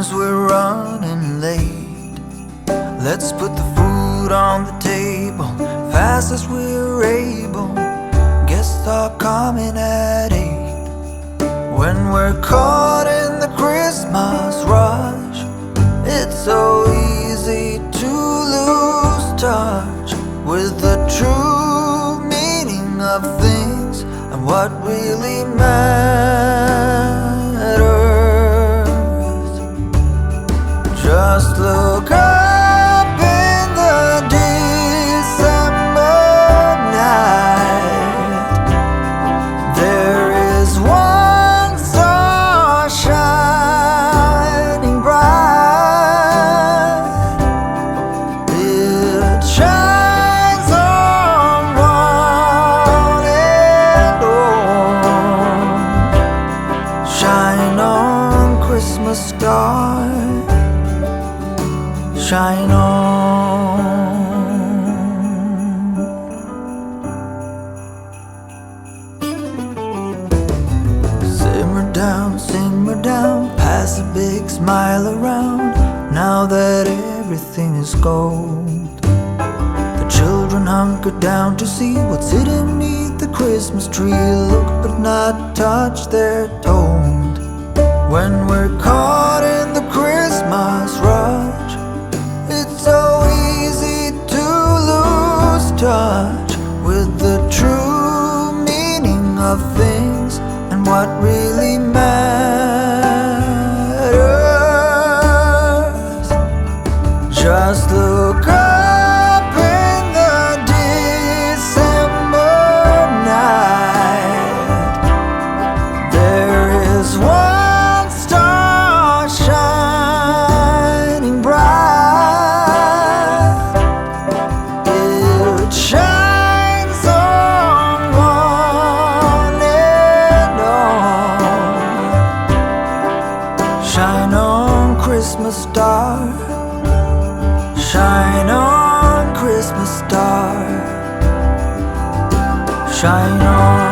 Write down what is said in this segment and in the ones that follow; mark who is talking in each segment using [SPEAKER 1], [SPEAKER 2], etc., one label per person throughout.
[SPEAKER 1] Seems we're running late. Let's put the food on the table fast as we're able. Guests are coming at 8. When we're caught in the Christmas rush, it's so easy to lose touch with the true meaning of things and what really matters. Just look up in the December night. There is one star shining bright. It shines on one and all. Shine on, Christmas star. Shine on. Simmer down, pass a big smile around. Now that everything is gold, the children hunker down to see what's hidden beneath the Christmas tree. Look but not touch, they're told. When we're caught in the Christmas rush, it's so easy to lose touch with the true meaning of things and what really matters. Just look up in the December night. There is one star shining bright. It shines on one and all. Shine on, Christmas star. Shine on, Christmas star. Shine on.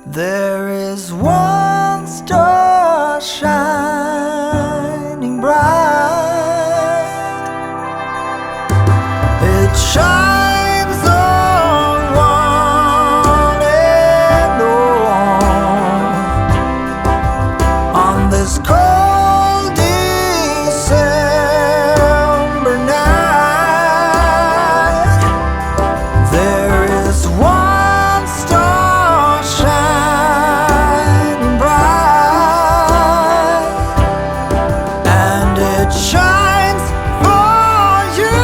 [SPEAKER 1] There is one star shining bright. It shines on one and all. On this cold December night, there is one star shining bright, and it shines for you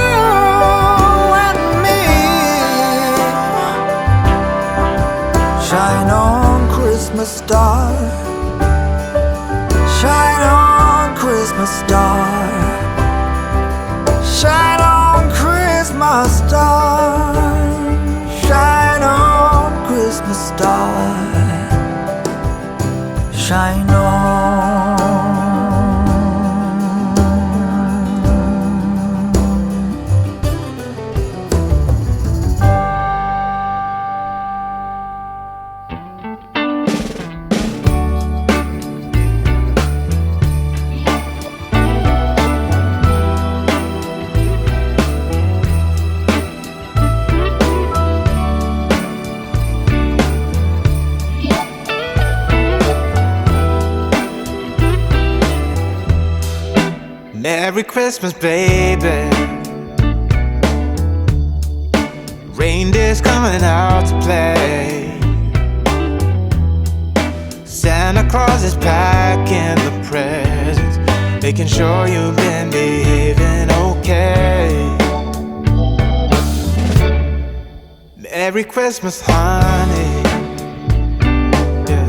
[SPEAKER 1] and me. Shine on, Christmas star. Shine on, Christmas star. Shine on, Christmas star. Shine on, Christmas star. Shine on.
[SPEAKER 2] Merry Christmas, baby. Reindeer's coming out to play. Santa Claus is packing the presents, making sure you've been behaving okay. Merry Christmas, honey. Yeah.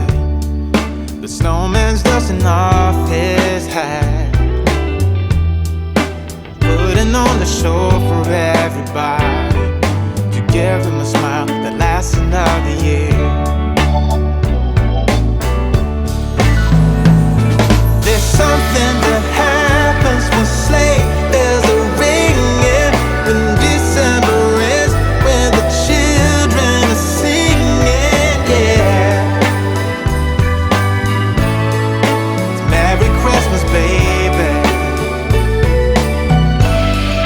[SPEAKER 2] The snowman's dusting off his hat, putting on the show for everybody, to give them a smile that lasts another year. There's something that happens when sleigh bells are ringing, when December ends, when the children are singing, yeah. It's Merry Christmas, baby.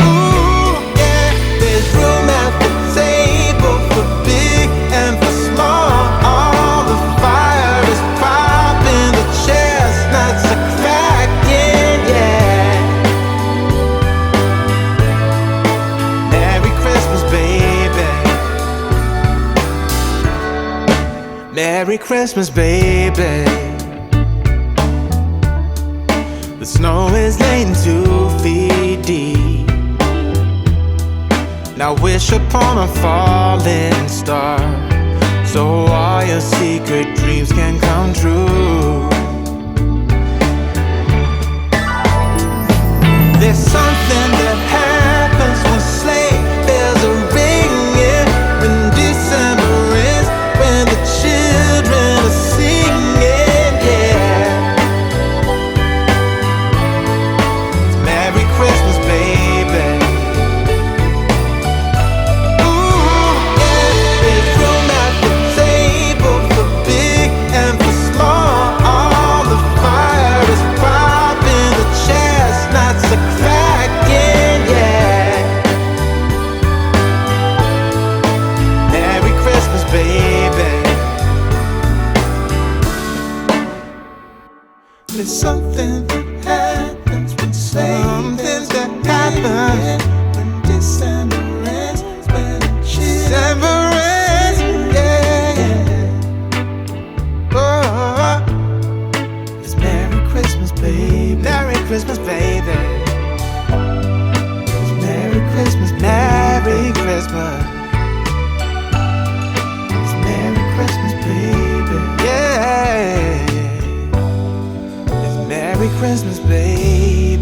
[SPEAKER 2] Ooh, yeah. There's room at the table for big and for small. All the fire is popping, the chestnuts are cracking, yeah. Merry Christmas, baby. Merry Christmas, baby. The snow is laying 2 feet deep. Now wish upon a falling star, so all your secret dreams can come true. There's something that happens when sleigh bells are ringing, when December ends, when the children are singing, yeah. It's Merry Christmas, baby. Ooh, yeah. There's room at the table for big and for small. All the fire is popping, the chestnuts are cracking, yeah. Merry Christmas, baby. There's something that happens when something that happens when December ends, when December ends, yeah. Oh, it's Merry Christmas, baby. Merry Christmas, baby. It's Merry Christmas, Merry Christmas. It's Merry Christmas, baby. Yeah. It's Merry Christmas, baby.